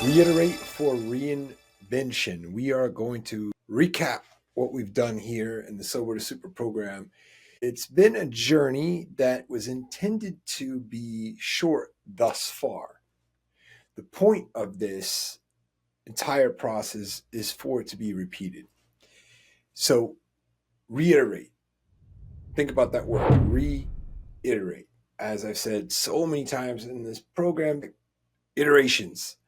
Reiterate for reinvention. We are going to recap what we've done here in the Sober to Super program. It's been a journey that was intended to be short thus far. The point of this entire process is for it to be repeated. So, reiterate. Think about that word, reiterate. As I've said so many times in this program, iterations,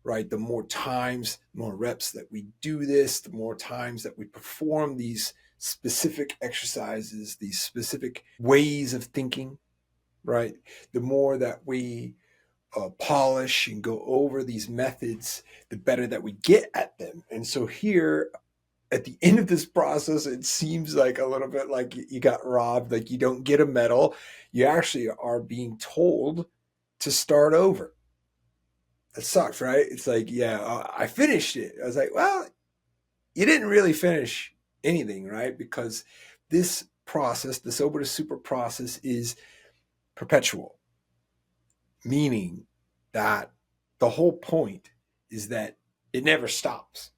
right? The more times, more reps that we do this, the more times that we perform these specific exercises, these specific ways of thinking, right? The more that we polish and go over these methods, the better that we get at them. And so here at the end of this process, it seems like a little bit like you got robbed, like you don't get a medal. You actually are being told to start over. It sucks, right? It's like, yeah, I finished it. I was like, well, you didn't really finish anything, right? Because this process, the Sober to Super process, is perpetual, meaning that the whole point is that it never stops.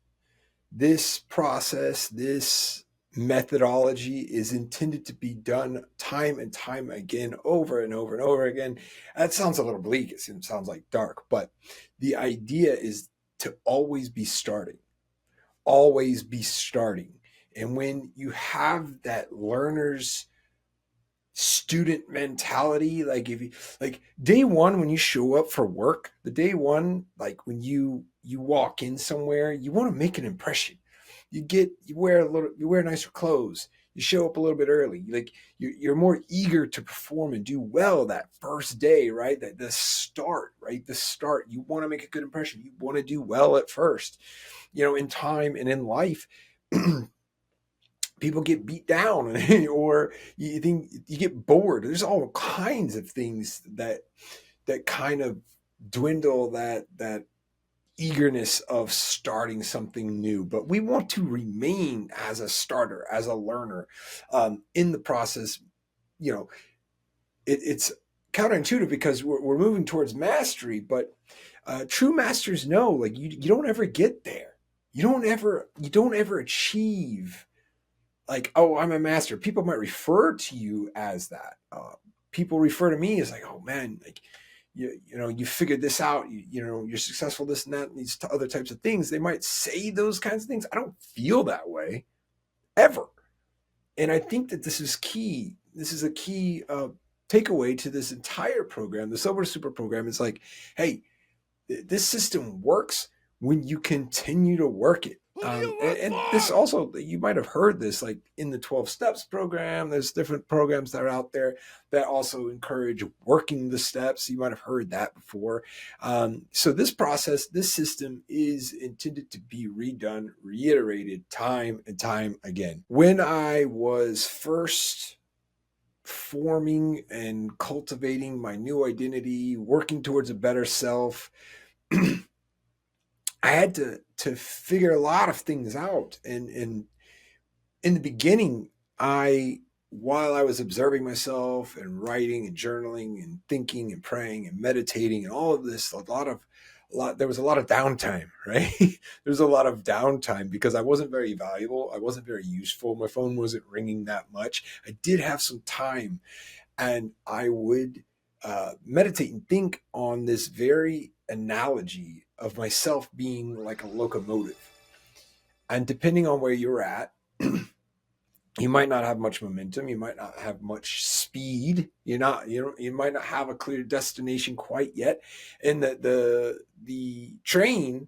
This process, this methodology is intended to be done time and time again, over and over and over again. That sounds a little bleak. It sounds like dark, but the idea is to always be starting, always be starting. And when you have that learner's student mentality, like if you like day one when you show up for work, the day one, like when you walk in somewhere, you want to make an impression. You wear nicer clothes, you show up a little bit early, like you're more eager to perform and do well that first day, right? That the start, right? The start, you want to make a good impression, you want to do well at first. In time and in life, people get beat down or you think you get bored. There's all kinds of things that kind of dwindle that eagerness of starting something new. But we want to remain as a starter, as a learner, in the process. you know it's counterintuitive because we're moving towards mastery, but true masters know, like, you don't ever get there. You don't ever achieve, like, oh, I'm a master. People might refer to you as that. People refer to me as like, oh man, like you figured this out. You're successful, this and that, and these other types of things. They might say those kinds of things. I don't feel that way ever, and I think that this is key. This is a key takeaway to this entire program. The Sober Super program is like, hey, this system works when you continue to work it. And this also, you might have heard this, like in the 12 steps program, there's different programs that are out there that also encourage working the steps. You might have heard that before. So this process, this system is intended to be redone, reiterated time and time again. When I was first forming and cultivating my new identity, working towards a better self, I had to figure a lot of things out. And in the beginning, while I was observing myself and writing and journaling and thinking and praying and meditating and all of this, there was a lot of downtime, right? There was a lot of downtime because I wasn't very valuable. I wasn't very useful. My phone wasn't ringing that much. I did have some time, and I would meditate and think on this very analogy of myself being like a locomotive. And depending on where you're at, you might not have much momentum. You might not have much speed. You might not have a clear destination quite yet. And the train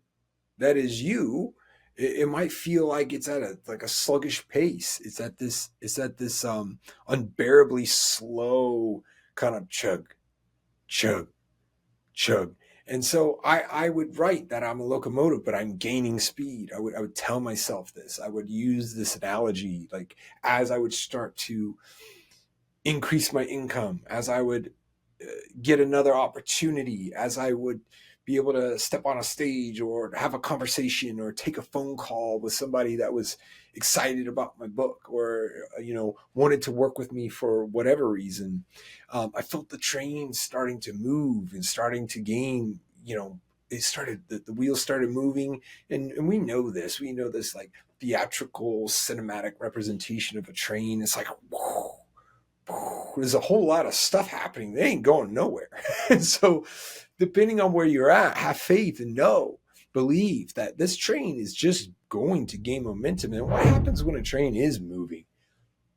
that is you, it might feel like it's at a sluggish pace. It's at this unbearably slow kind of chug, chug, chug. And so I would write that I'm a locomotive, but I'm gaining speed. I would tell myself this. I would use this analogy, like as I would start to increase my income, as I would get another opportunity, as I would be able to step on a stage or have a conversation or take a phone call with somebody that was excited about my book or wanted to work with me for whatever reason. I felt the train starting to move and starting to gain the wheels started moving, and we know this. We know this like theatrical cinematic representation of a train. It's like whoa, whoa, there's a whole lot of stuff happening. They ain't going nowhere. And so, depending on where you're at, have faith and believe that this train is just going to gain momentum. And what happens when a train is moving?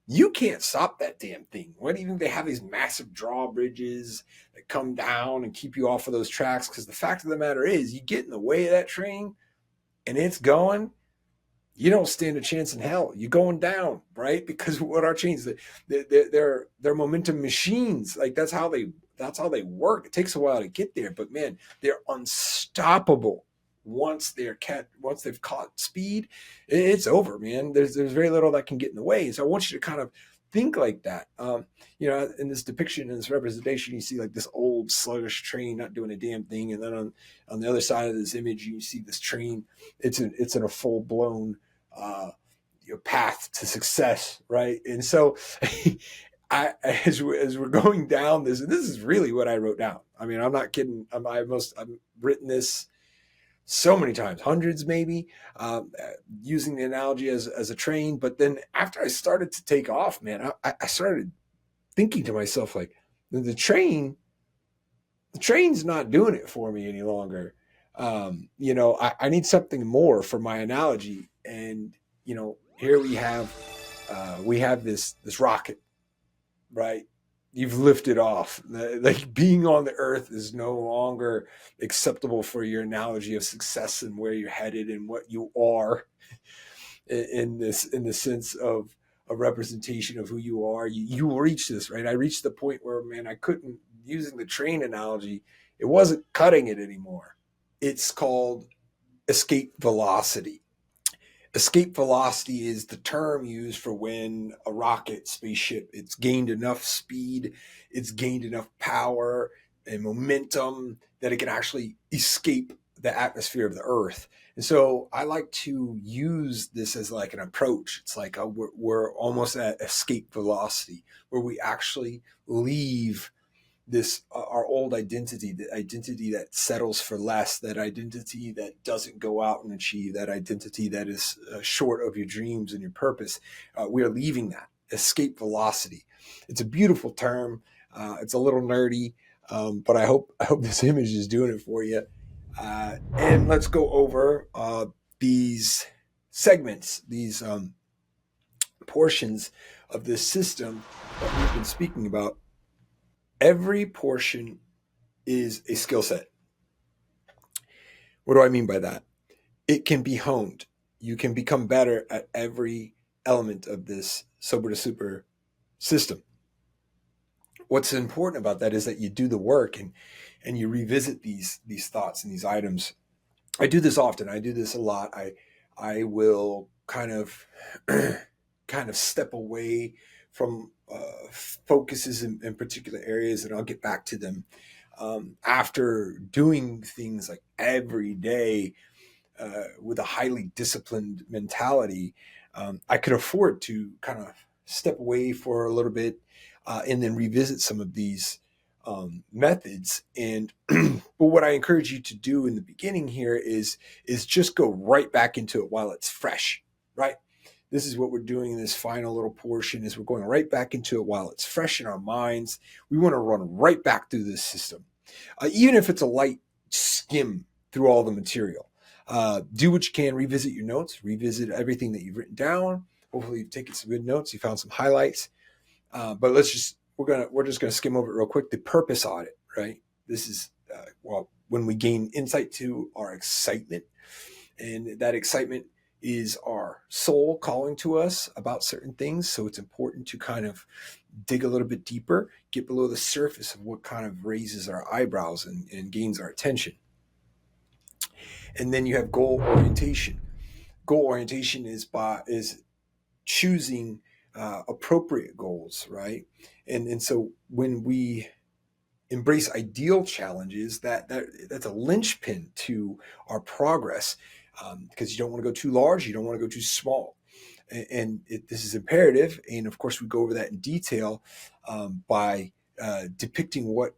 You can't stop that damn thing. What even they have these massive drawbridges that come down and keep you off of those tracks? Because the fact of the matter is, you get in the way of that train and it's going, you don't stand a chance in hell. You're going down, right? Because what are trains? They're momentum machines. Like that's how they work. It takes a while to get there, but man, they're unstoppable. Once they've caught speed, it's over, man. There's very little that can get in the way. So I want you to kind of think like that. In this depiction, in this representation, you see like this old sluggish train not doing a damn thing, and then on the other side of this image, you see this train. It's in a full blown path to success, right? And so, as we're going down this, and this is really what I wrote down. I mean, I'm not kidding. I've written this so many times, hundreds maybe, using the analogy as a train. But then after I started to take off, man, I started thinking to myself, like, the train's not doing it for me any longer. I need something more for my analogy. And, here we have this rocket, right? You've lifted off. Like being on the earth is no longer acceptable for your analogy of success and where you're headed and what you are in the sense of a representation of who you are. You reach this, right? I reached the point where, man, I couldn't, using the train analogy, it wasn't cutting it anymore. It's called escape velocity. Escape velocity is the term used for when a rocket spaceship, it's gained enough speed, it's gained enough power and momentum that it can actually escape the atmosphere of the earth. And so I like to use this as like an approach. It's like we're almost at escape velocity, where we actually leave this our old identity, the identity that settles for less, that identity that doesn't go out and achieve, that identity that is short of your dreams and your purpose. We are leaving that escape velocity. It's a beautiful term. It's a little nerdy, but I hope this image is doing it for you. And let's go over these segments, these portions of this system that we've been speaking about. Every portion is a skill set. What do I mean by that? It can be honed. You can become better at every element of this sober to super system. What's important about that is that you do the work and you revisit these thoughts and these items. I do this often. I do this a lot. I will kind of step away from focuses in particular areas, and I'll get back to them after doing things like every day with a highly disciplined mentality. I could afford to kind of step away for a little bit and then revisit some of these methods. And but what I encourage you to do in the beginning here is just go right back into it while it's fresh, right? This is what we're doing in this final little portion, is we're going right back into it while it's fresh in our minds. We want to run right back through this system, even if it's a light skim through all the material. Do what you can, revisit your notes, revisit everything that you've written down. Hopefully you've taken some good notes, you found some highlights. But we're just gonna skim over it real quick. The purpose audit, right? This is when we gain insight to our excitement, and that excitement is our soul calling to us about certain things. So it's important to kind of dig a little bit deeper, get below the surface of what kind of raises our eyebrows and gains our attention. And then you have goal orientation. Goal orientation is choosing appropriate goals, right? And so when we embrace ideal challenges, that's a linchpin to our progress, because you don't want to go too large, you don't want to go too small. And this is imperative. And of course, we go over that in detail by depicting what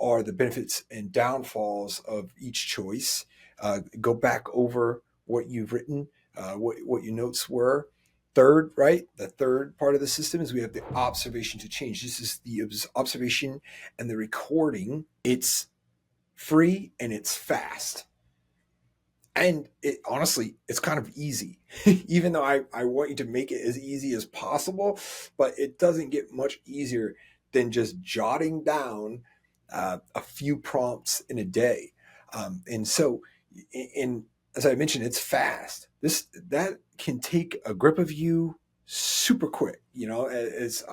are the benefits and downfalls of each choice. Go back over what you've written, what your notes were. Third, right? The third part of the system is we have the observation to change. This is the observation and the recording. It's free and it's fast. And it honestly, it's kind of easy, even though I want you to make it as easy as possible, but it doesn't get much easier than just jotting down a few prompts in a day. And so, in as I mentioned, it's fast. That can take a grip of you super quick. It's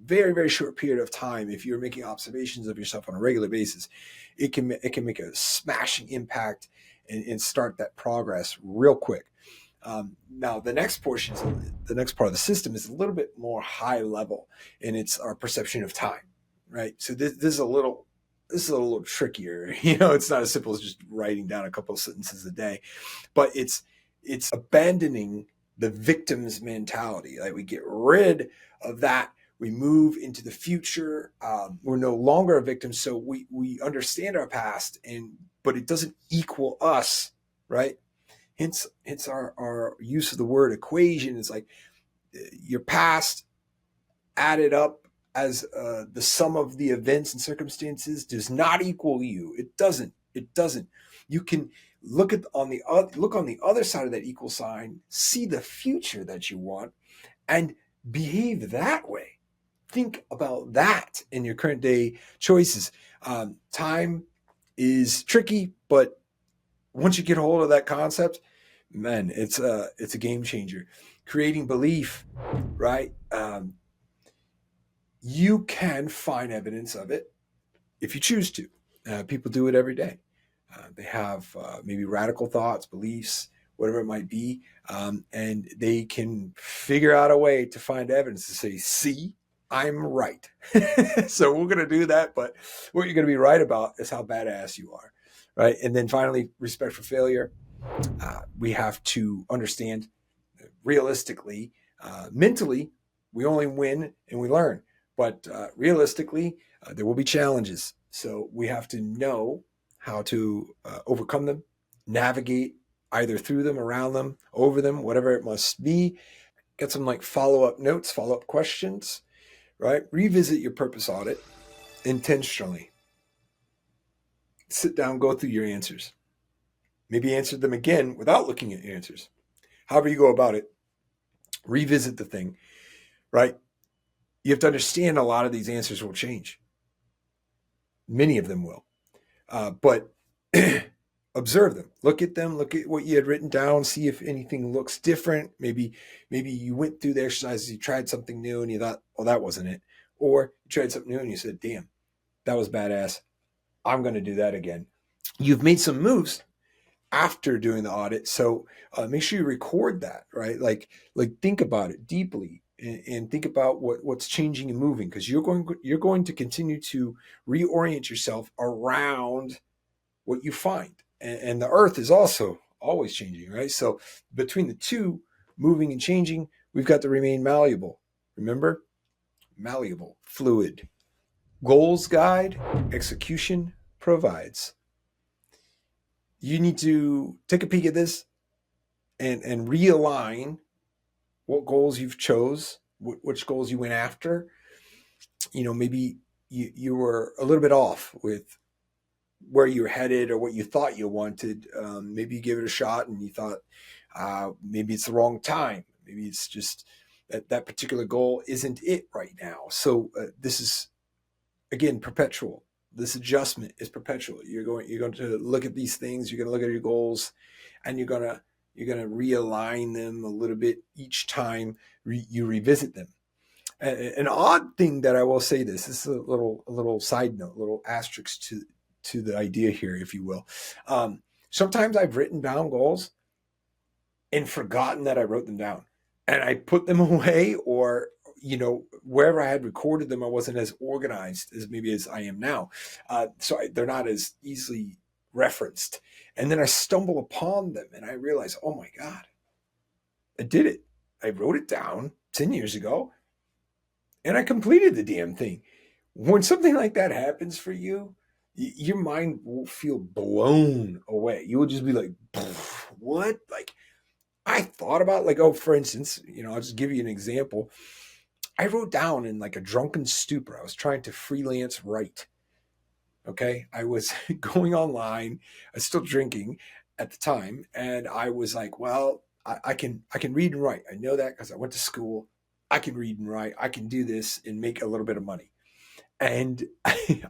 very very short period of time. If you're making observations of yourself on a regular basis, it can make a smashing impact and start that progress real quick. Now, the next part of the system is a little bit more high level, and it's our perception of time, right? So this is a little trickier. It's not as simple as just writing down a couple of sentences a day, but it's abandoning the victim's mentality. Like, we get rid of that. We move into the future. We're no longer a victim, so we understand our past, but it doesn't equal us, right? Hence our use of the word equation. Is like your past added up as the sum of the events and circumstances does not equal you. It doesn't. You can look on the other side of that equal sign, see the future that you want, and behave that way. Think about that in your current day choices. Time is tricky, but once you get a hold of that concept, man, it's a game changer. Creating belief, right? You can find evidence of it if you choose to. People do it every day. They have maybe radical thoughts, beliefs, whatever it might be, and they can figure out a way to find evidence to say, see, I'm right. So we're going to do that, but what you're going to be right about is how badass you are, right? And then finally, respect for failure. We have to understand realistically, mentally, we only win and we learn, but realistically, there will be challenges. So we have to know how to overcome them, navigate either through them, around them, over them, whatever it must be. Get some like follow-up notes, follow-up questions, right? Revisit your purpose audit intentionally. Sit down, go through your answers. Maybe answer them again without looking at your answers. However you go about it, revisit the thing, right? You have to understand a lot of these answers will change. Many of them will. But observe them. Look at them. Look at what you had written down. See if anything looks different. Maybe you went through the exercises, you tried something new and you thought, well, that wasn't it. Or you tried something new and you said, damn, that was badass. I'm going to do that again. You've made some moves after doing the audit. So make sure you record that, right? Like think about it deeply and think about what's changing and moving, because you're going to continue to reorient yourself around what you find. And the earth is also always changing, right? So between the two, moving and changing, we've got to remain malleable. Remember? Malleable, fluid. Goals guide, execution provides. You need to take a peek at this and realign what goals you've chose, which goals you went after. Maybe you were a little bit off with where you're headed or what you thought you wanted. Maybe you gave it a shot and you thought maybe it's the wrong time. Maybe it's just that particular goal isn't it right now. So this is, again, perpetual. This adjustment is perpetual. You're going to look at these things. You're going to look at your goals, and you're going to realign them a little bit each time you revisit them. An odd thing that I will say, this is a little side note, a little asterisk to the idea here, if you will. Sometimes I've written down goals and forgotten that I wrote them down, and I put them away, or wherever I had recorded them, I wasn't as organized as I am now. So they're not as easily referenced. And then I stumble upon them and I realize, oh my God, I did it. I wrote it down 10 years ago and I completed the damn thing. When something like that happens for you, your mind will feel blown away. You will just be like, what? Like, I thought about, like, oh, for instance, I'll just give you an example. I wrote down in like a drunken stupor, I was trying to freelance write. Okay. I was going online. I was still drinking at the time. And I was like, well, I can read and write. I know that because I went to school. I can read and write. I can do this and make a little bit of money. And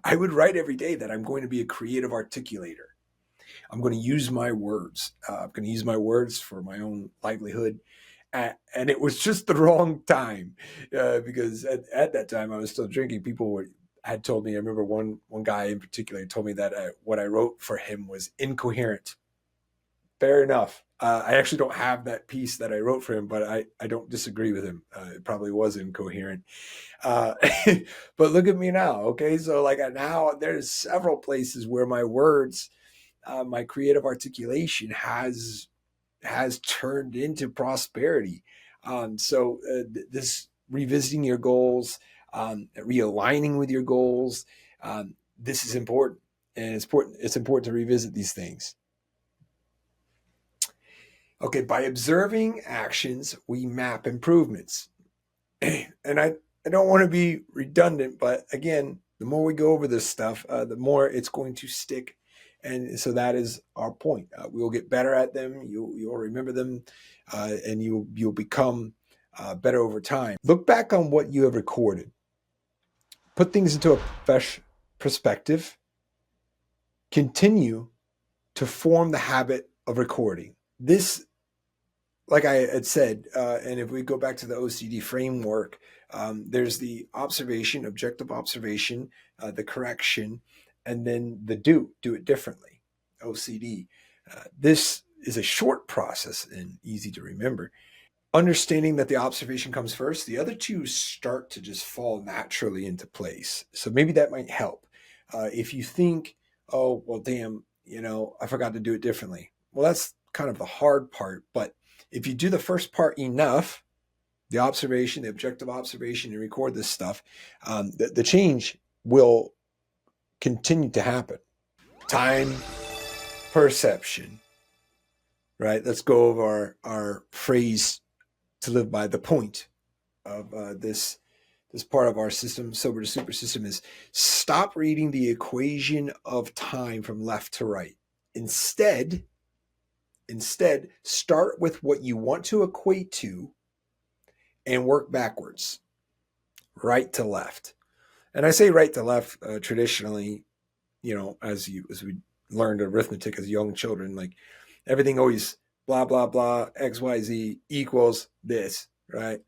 I would write every day that I'm going to be a creative articulator. I'm going to use my words. I'm going to use my words for my own livelihood. And it was just the wrong time because at that time I was still drinking. Had told me. I remember one guy in particular told me that what I wrote for him was incoherent. Fair enough. I actually don't have that piece that I wrote for him, but I don't disagree with him. It probably was incoherent. Uh, but look at me now. Okay, so like now there's several places where my words, my creative articulation has turned into prosperity. This revisiting your goals, realigning with your goals, this is important, and It's important to revisit these things. Okay, by observing actions, we map improvements. And I don't want to be redundant, but again, the more we go over this stuff, the more it's going to stick. And so that is our point. We will get better at them. You'll remember them, and you'll become better over time. Look back on what you have recorded. Put things into a fresh perspective. Continue to form the habit of recording. This, like I had said, and if we go back to the OCD framework, there's the observation, objective observation, the correction, and then the do it differently, OCD. This is a short process and easy to remember. Understanding that the observation comes first, the other two start to just fall naturally into place. So maybe that might help. If you think, oh, well, damn, I forgot to do it differently. Well, that's kind of the hard part. But if you do the first part enough, the observation, the objective observation, and record this stuff, the change will continue to happen. Time perception, right? Let's go over our phrase to live by. The point of this part of our system, sober to super system, is stop reading the equation of time from left to right. Instead, start with what you want to equate to and work backwards, right to left. And I say right to left traditionally, as we learned arithmetic as young children, like everything always blah blah blah XYZ equals this, right?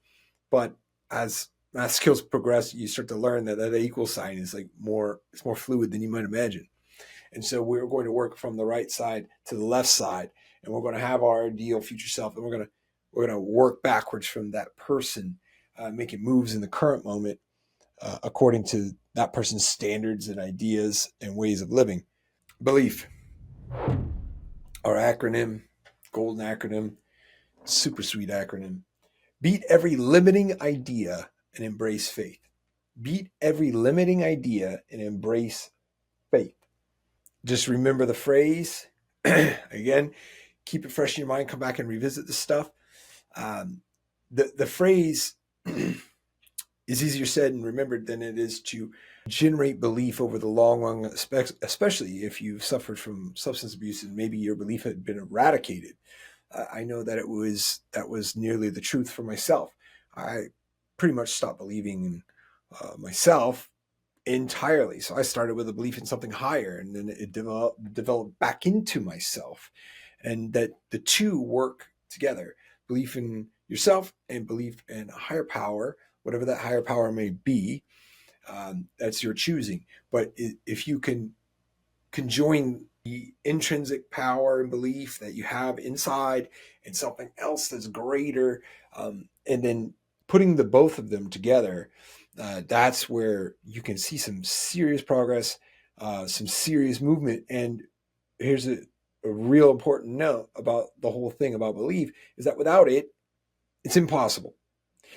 But as math skills progress, you start to learn that equal sign is it's more fluid than you might imagine. And so we're going to work from the right side to the left side, and we're going to have our ideal future self, and we're going to work backwards from that person, making moves in the current moment according to that person's standards and ideas and ways of living. Belief, our acronym, golden acronym, super sweet acronym. Beat every limiting idea and embrace faith. Beat every limiting idea and embrace faith. Just remember the phrase. Again, keep it fresh in your mind. Come back and revisit the stuff. The phrase is easier said and remembered than it is to generate belief over the long run, especially if you've suffered from substance abuse and maybe your belief had been eradicated. I know that that was nearly the truth for myself. I pretty much stopped believing in myself entirely. So I started with a belief in something higher, and then it developed back into myself, and that the two work together: belief in yourself and belief in a higher power, whatever that higher power may be. That's your choosing. But if you can conjoin the intrinsic power and belief that you have inside and something else that's greater, and then putting the both of them together, that's where you can see some serious progress, some serious movement. And here's a real important note about the whole thing about belief is that without it, it's impossible.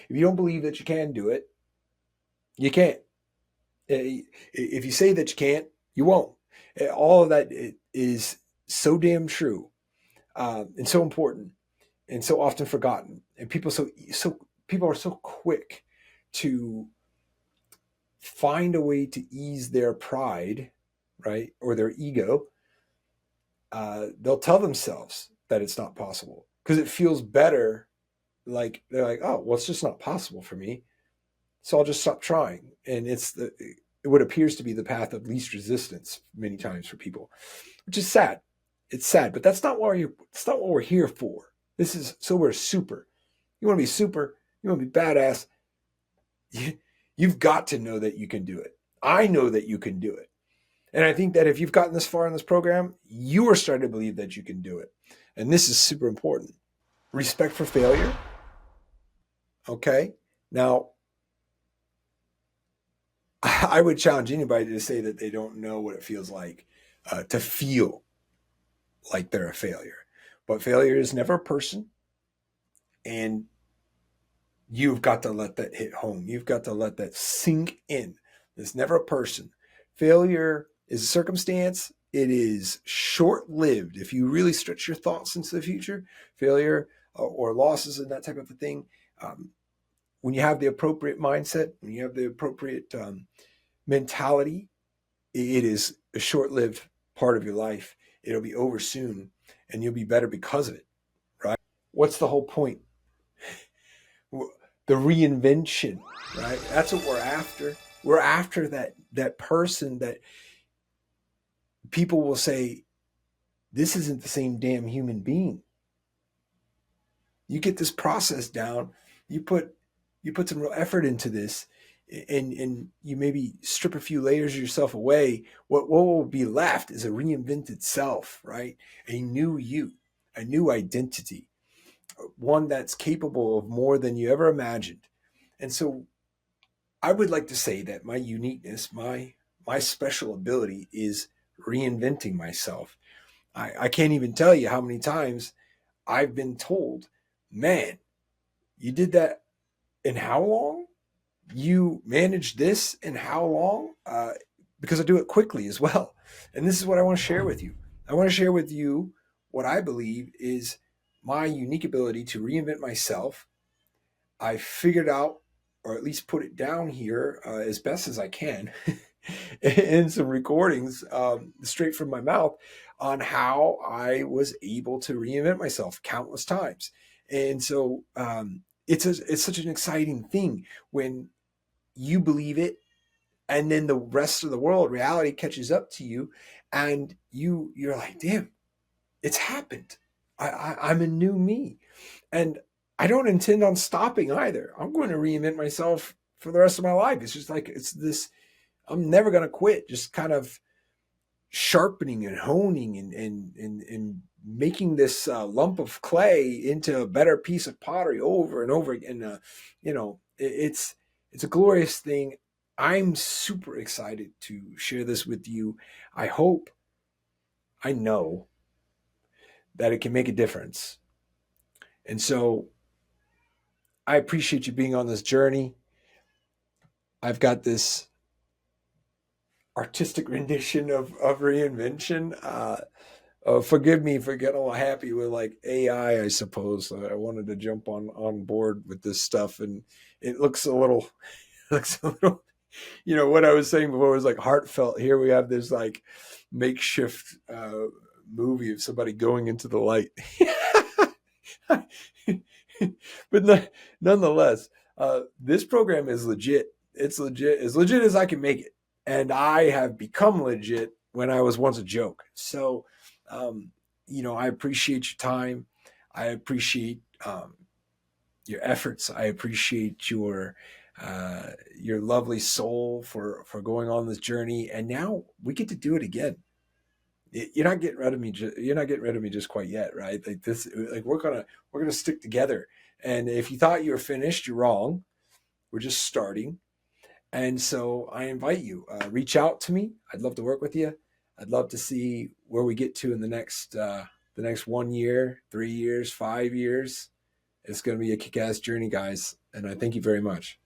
If you don't believe that you can do it, you can't. If you say that you can't, you won't. All of that is so damn true, and so important, and so often forgotten. And people are so quick to find a way to ease their pride, right, or their ego. They'll tell themselves that it's not possible because it feels better. Like they're like, oh, well, it's just not possible for me, so I'll just stop trying. And it's what appears to be the path of least resistance many times for people, which is sad. It's sad, but that's not what we're here for. This is so we're super. You want to be super. You want to be badass. You've got to know that you can do it. I know that you can do it. And I think that if you've gotten this far in this program, you are starting to believe that you can do it. And this is super important. Respect for failure. Okay. Now, I would challenge anybody to say that they don't know what it feels like to feel like they're a failure. But failure is never a person. And you've got to let that hit home. You've got to let that sink in. It's never a person. Failure is a circumstance. It is short lived. If you really stretch your thoughts into the future, failure or losses and that type of a thing, when you have the appropriate mindset, when you have the appropriate mentality, it is a short lived part of your life. It'll be over soon and you'll be better because of it, right? What's the whole point? The reinvention, right? That's what we're after. We're after that person that people will say, this isn't the same damn human being. You get this process down, you put some real effort into this, and you maybe strip a few layers of yourself away. What will be left is a reinvented self, right? A new you, a new identity, one that's capable of more than you ever imagined. And so I would like to say that my uniqueness, my special ability is reinventing myself. I can't even tell you how many times I've been told, man, you did that in how long? You managed this in how long? Because I do it quickly as well. And this is what I want to share with you. I want to share with you what I believe is my unique ability to reinvent myself. I figured out, or at least put it down here as best as I can in some recordings straight from my mouth on how I was able to reinvent myself countless times. And so it's such an exciting thing when you believe it, and then the rest of the world, reality catches up to you, and you're like, damn, it's happened. I'm a new me. And I don't intend on stopping either. I'm going to reinvent myself for the rest of my life. It's just like, it's this, I'm never going to quit, just kind of sharpening and honing and making this lump of clay into a better piece of pottery over and over again. It's a glorious thing. I'm super excited to share this with you. I hope, I know that it can make a difference. And so I appreciate you being on this journey. I've got this artistic rendition of reinvention. Forgive me for getting all happy with like AI, I suppose. I wanted to jump on board with this stuff, and it looks a little, looks a little, what I was saying before was like heartfelt. Here we have this like makeshift movie of somebody going into the light. But nonetheless, this program is legit. It's legit, as legit as I can make it. And I have become legit when I was once a joke. So, I appreciate your time. I appreciate your efforts. I appreciate your lovely soul for going on this journey. And now we get to do it again. You're not getting rid of me. You're not getting rid of me just quite yet, right? Like this, like we're gonna stick together. And if you thought you were finished, you're wrong. We're just starting. And so I invite you, reach out to me. I'd love to work with you. I'd love to see where we get to in the next 1 year, 3 years, 5 years. It's going to be a kick-ass journey, guys. And I thank you very much.